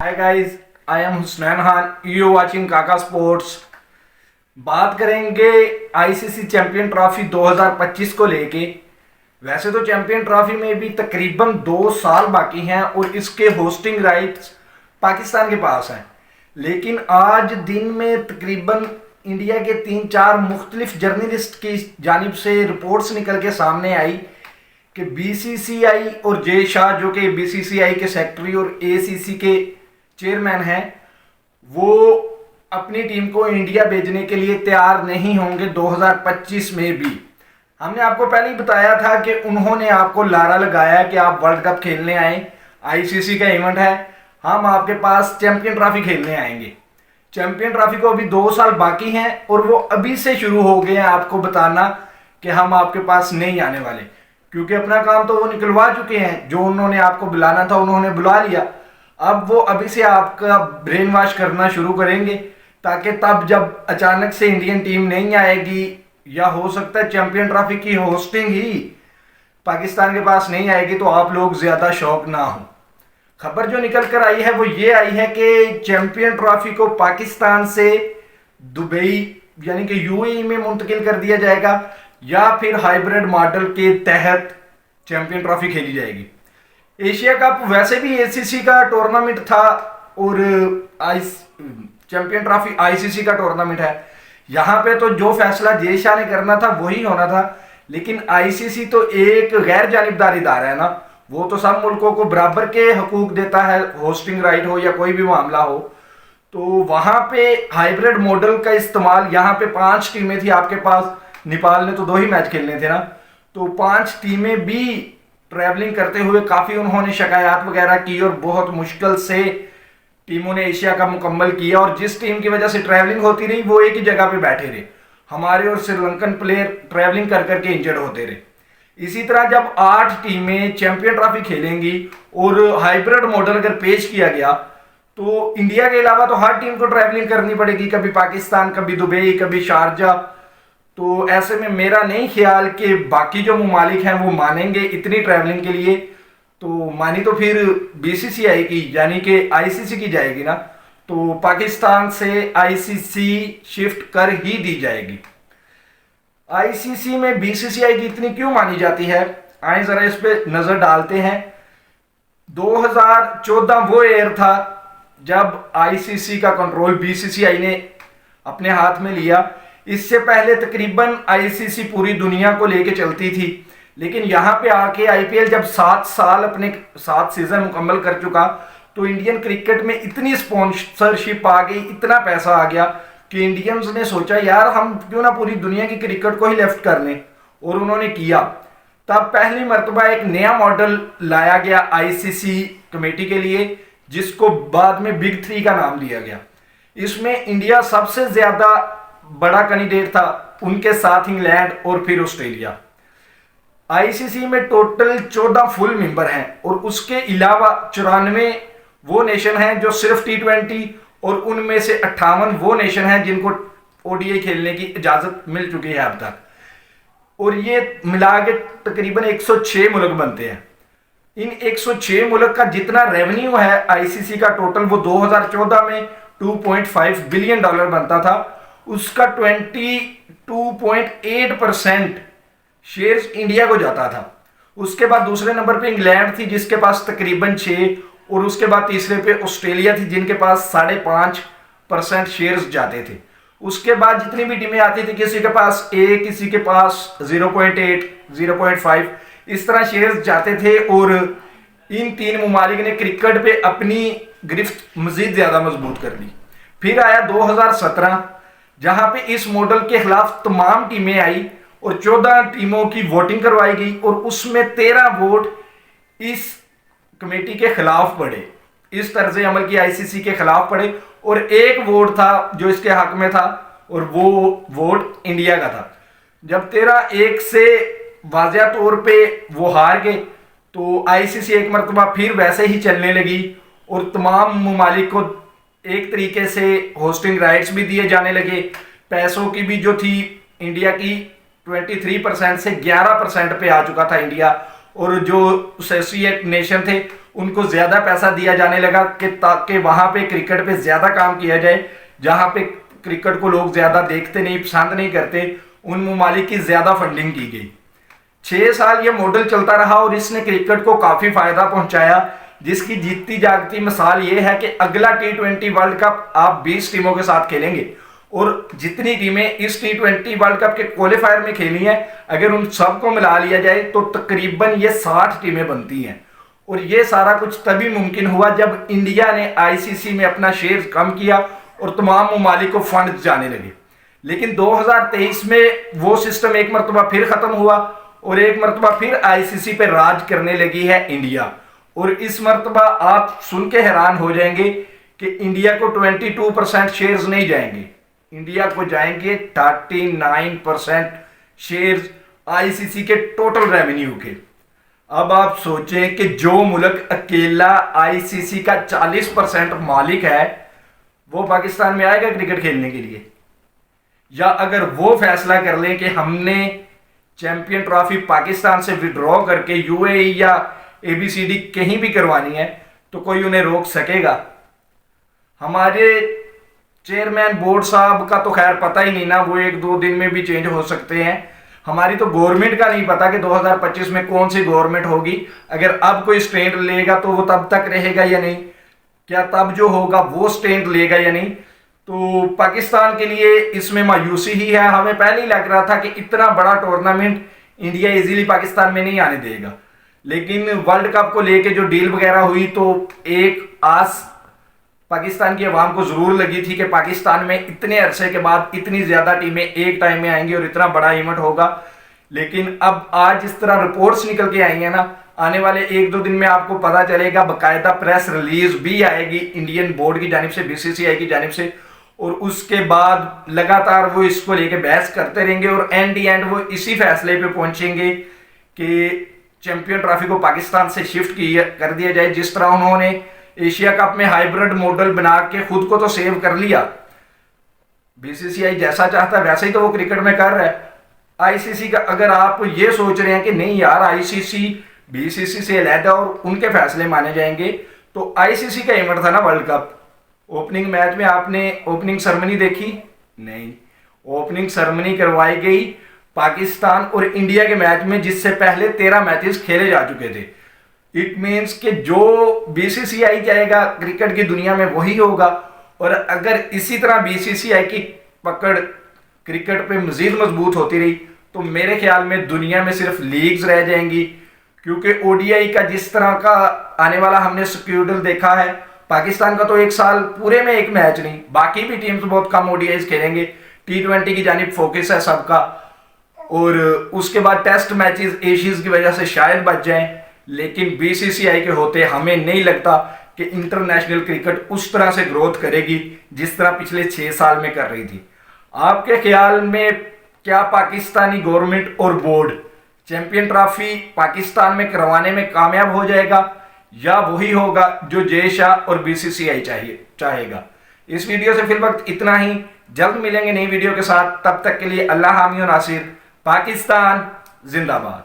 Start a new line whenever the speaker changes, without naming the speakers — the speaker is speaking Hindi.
Hi guys, I am Husnain Khan, you watching काका स्पोर्ट्स। बात करेंगे आईसीसी चैंपियन ट्रॉफी 2025 को लेके। वैसे तो चैंपियन ट्रॉफी में भी तकरीबन 2 साल बाकी हैं और इसके होस्टिंग राइट्स पाकिस्तान के पास हैं, लेकिन आज दिन में तकरीबन इंडिया के 3-4 मुख्तलिफ जर्नलिस्ट की जानिब से रिपोर्ट्स निकल के सामने आई कि बीसीसीआई और जय शाह, जो कि बीसीसीआई के सेक्रेटरी और एसीसी के चेयरमैन हैं, वो अपनी टीम को इंडिया भेजने के लिए तैयार नहीं होंगे 2025 में भी। हमने आपको पहले ही बताया था कि उन्होंने आपको लारा लगाया कि आप वर्ल्ड कप खेलने आए, आईसीसी का इवेंट है, हम आपके पास चैंपियन ट्रॉफी खेलने आएंगे। चैंपियन ट्रॉफी को अभी 2 साल बाकी हैं और वो अभी से शुरू हो गए हैं आपको बताना कि हम आपके पास नहीं आने वाले, क्योंकि अपना काम तो वो निकलवा चुके हैं। जो उन्होंने आपको बुलाना था उन्होंने बुला लिया। अब वो अभी से आपका ब्रेन वॉश करना शुरू करेंगे, ताकि तब जब अचानक से इंडियन टीम नहीं आएगी, या हो सकता है चैंपियन ट्रॉफी की होस्टिंग ही पाकिस्तान के पास नहीं आएगी, तो आप लोग ज्यादा शौक ना हो। खबर जो निकल कर आई है वो ये आई है कि चैंपियन ट्रॉफी को पाकिस्तान से दुबई यानी कि यूएई में मुंतकिल कर दिया जाएगा, या फिर हाइब्रिड मॉडल के तहत चैंपियन ट्रॉफी खेली जाएगी। एशिया कप वैसे भी एसीसी का टूर्नामेंट था और चैंपियन ट्रॉफी आईसीसी का टूर्नामेंट है। यहाँ पे तो जो फैसला जय शाह ने करना था वही होना था, लेकिन आईसीसी तो एक गैर जानिबदार इदारा है ना, वो तो सब मुल्कों को बराबर के हकूक देता है, होस्टिंग राइट हो या कोई भी मामला हो। तो वहां पे हाइब्रिड मॉडल का इस्तेमाल, यहाँ पे 5 टीमें थी आपके पास, नेपाल ने तो 2 ही मैच खेलने थे ना, तो 5 टीमें भी ट्रैवलिंग करते हुए काफी उन्होंने शिकायत वगैरह की और बहुत मुश्किल से टीमों ने एशिया कप मुकम्मल किया। और जिस टीम की वजह से ट्रैवलिंग होती रही वो एक ही जगह पे बैठे रहे। हमारे और श्रीलंकन प्लेयर ट्रैवलिंग कर करके इंजर्ड होते रहे। इसी तरह जब 8 टीमें चैंपियन ट्रॉफी खेलेंगी और हाइब्रिड मॉडल अगर पेश किया गया, तो इंडिया के अलावा तो हर टीम को ट्रैवलिंग करनी पड़ेगी, कभी पाकिस्तान, कभी दुबई, कभी शारजा। तो ऐसे में मेरा नहीं ख्याल कि बाकी जो ममालिक हैं वो मानेंगे इतनी ट्रैवलिंग के लिए। तो मानी तो फिर बीसीसीआई की यानी कि आईसीसी की जाएगी ना, तो पाकिस्तान से आईसीसी शिफ्ट कर ही दी जाएगी। आईसीसी में बीसीसीआई की इतनी क्यों मानी जाती है, आए जरा इस पे नजर डालते हैं। 2014 वो ईयर था जब आईसीसी का कंट्रोल बीसीसीआई ने अपने हाथ में लिया। इससे पहले तकरीबन आईसीसी पूरी दुनिया को लेके चलती थी, लेकिन यहां पे आके आईपीएल जब 7 साल अपने 7 सीजन मुकम्मल कर चुका, तो इंडियन क्रिकेट में इतनी स्पॉन्सरशिप आ गई, इतना पैसा आ गया कि इंडियंस ने सोचा यार हम क्यों ना पूरी दुनिया की क्रिकेट को ही लेफ्ट कर लें, और उन्होंने किया। तब पहली मर्तबा एक नया मॉडल लाया गया आईसीसी कमेटी के लिए, जिसको बाद में बिग 3 का नाम दिया गया। इसमें इंडिया सबसे ज्यादा बड़ा कैंडिडेट था, उनके साथ इंग्लैंड और फिर ऑस्ट्रेलिया। आईसीसी में टोटल 14 फुल मेंबर हैं और उसके अलावा 94 वो नेशन हैं जो सिर्फ T20, और उनमें से 58 वो नेशन हैं जिनको ओडीआई खेलने की इजाजत मिल चुकी है अब तक। और ये मिला के तकरीबन 106 मुल्क बनते हैं। इन 106 मुल्क का जितना रेवेन्यू है आईसीसी का टोटल, वो 2014 में $2.5 बिलियन बनता था। उसका 22.8% शेयर्स इंडिया को जाता था। उसके बाद दूसरे नंबर पे इंग्लैंड थी जिसके पास तकरीबन 6, और उसके बाद तीसरे पे ऑस्ट्रेलिया थी जिनके पास 5.5% शेयर्स जाते थे। उसके बाद जितनी भी टीमें आती थी, किसी के पास 1, किसी के पास 0.8, 0.5, इस तरह शेयर्स जाते थे। और इन 3 ममालिक ने क्रिकेट पे अपनी गिरफ्त मजीद ज्यादा मजबूत कर ली। फिर आया 2017, जहां पे इस मॉडल के खिलाफ तमाम टीमें आई और 14 टीमों की वोटिंग करवाई गई, और उसमें 13 वोट इस कमेटी के खिलाफ पड़े, इस तर्ज अमल की आईसीसी के खिलाफ पड़े, और 1 वोट था जो इसके हक में था, और वो वोट इंडिया का था। जब 13-1 से वाज़िया तौर पे वो हार गए, तो आईसीसी एक मरतबा फिर वैसे ही चलने लगी और तमाम ममालिक को एक तरीके से होस्टिंग राइट्स भी दिए जाने लगे। पैसों की भी जो थी इंडिया की 23% से 11% पे आ चुका था इंडिया, और जो एसोसिएट नेशन थे उनको ज़्यादा पैसा दिया जाने लगा कि ताकि वहाँ पे क्रिकेट पे ज़्यादा काम किया जाए। जहाँ पे क्रिकेट को लोग ज़्यादा देखते नहीं, पसंद नहीं करते, उन ममालिक की ज़्यादा फंडिंग की गई। 6 साल ये मॉडल चलता रहा और इसने क्रिकेट को काफ़ी फायदा पहुंचाया, जिसकी जीतती जागती मिसाल ये है कि अगला T20 वर्ल्ड कप आप 20 टीमों के साथ खेलेंगे और जितनी टीमें इस T20 वर्ल्ड कप के क्वालिफायर में खेली हैं, अगर उन सबको मिला लिया जाए तो तकरीबन ये 60 टीमें बनती हैं। और ये सारा कुछ तभी मुमकिन हुआ जब इंडिया ने ICC में अपना शेयर कम किया और तमाम ममालिक को फंड जाने लगे। लेकिन 2023 में वो सिस्टम एक मरतबा फिर ख़त्म हुआ और एक मरतबा फिर ICC पे राज करने लगी है इंडिया। और इस मरतबा आप सुन के हैरान हो जाएंगे कि इंडिया को 22% शेयर्स नहीं जाएंगे, इंडिया को जाएंगे 39% शेयर्स ICC के टोटल रेवेन्यू के। अब आप सोचें कि जो मुल्क अकेला ICC का 40% मालिक है, वो पाकिस्तान में आएगा क्रिकेट खेलने के लिए? या अगर वो फैसला कर लें कि हमने चैंपियन ट्रॉफी पाकिस्तान से विड्रॉ करके UAE या ABCD कहीं भी करवानी है, तो कोई उन्हें रोक सकेगा? हमारे चेयरमैन बोर्ड साहब का तो खैर पता ही नहीं ना, वो 1-2 दिन में भी चेंज हो सकते हैं। हमारी तो गवर्नमेंट का नहीं पता कि 2025 में कौन सी गवर्नमेंट होगी। अगर अब कोई स्टैंड लेगा तो वो तब तक रहेगा या नहीं, क्या तब जो होगा वो स्टैंड लेगा या नहीं? तो पाकिस्तान के लिए इसमें मायूसी ही है। हमें पहले ही लग रहा था कि इतना बड़ा टूर्नामेंट इंडिया इजीली पाकिस्तान में नहीं आने देगा, लेकिन वर्ल्ड कप को लेके जो डील वगैरह हुई तो एक आस पाकिस्तान की आवाम को जरूर लगी थी कि पाकिस्तान में इतने अरसे के बाद इतनी ज्यादा टीमें एक टाइम में आएंगी और इतना बड़ा इवेंट होगा। लेकिन अब आज इस तरह रिपोर्ट्स निकल के आई है ना, आने वाले 1-2 दिन में आपको पता चलेगा, बाकायदा प्रेस रिलीज भी आएगी इंडियन बोर्ड की जानिब से, BCCI की जानिब से, और उसके बाद लगातार वो इसको लेके बहस करते रहेंगे और एंड वो इसी फैसले पे पहुंचेंगे कि चैंपियन ट्रॉफी को पाकिस्तान से शिफ्ट कर दिया जाए। जिस तरह उन्होंने एशिया कप में हाइब्रिड मॉडल बना के खुद को तो सेव कर लिया, BCCI जैसा चाहता है वैसे ही तो वो क्रिकेट में कर रहा है। ICC का अगर आप ये सोच रहे हैं कि नहीं यार ICC BCCI से अलग और उनके फैसले माने जाएंगे, तो ICC का इवेंट था ना वर्ल्ड कप। ओपनिंग मैच में आपने ओपनिंग सेरेमनी देखी? नहीं, ओपनिंग सेरेमनी करवाई गई पाकिस्तान और इंडिया के मैच में, जिससे पहले 13 मैचेस खेले जा चुके थे। इट मीन्स कि जो BCCI जाएगा क्रिकेट की दुनिया में वही होगा। और अगर इसी तरह BCCI की पकड़ क्रिकेट पे मजीद मजबूत होती रही तो मेरे ख्याल में दुनिया में सिर्फ लीग्स रह जाएंगी, क्योंकि ODI का जिस तरह का आने वाला हमने शेड्यूल देखा है, पाकिस्तान का तो एक साल पूरे में एक मैच नहीं, बाकी भी टीम्स बहुत कम ODIs खेलेंगे। T20 की जानिब फोकस है सबका, और उसके बाद टेस्ट मैचेस एशियंस की वजह से शायद बच जाएं। लेकिन BCCI के होते हमें नहीं लगता कि इंटरनेशनल क्रिकेट उस तरह से ग्रोथ करेगी जिस तरह पिछले 6 साल में कर रही थी। आपके ख्याल में क्या पाकिस्तानी गवर्नमेंट और बोर्ड चैंपियन ट्रॉफी पाकिस्तान में करवाने में कामयाब हो जाएगा, या वही होगा जो जय शाह और BCCI चाहेगा? इस वीडियो से फिल वक्त इतना ही। जल्द मिलेंगे नई वीडियो के साथ, तब तक के लिए अल्लाह हामी और नासिर। पाकिस्तान जिंदाबाद।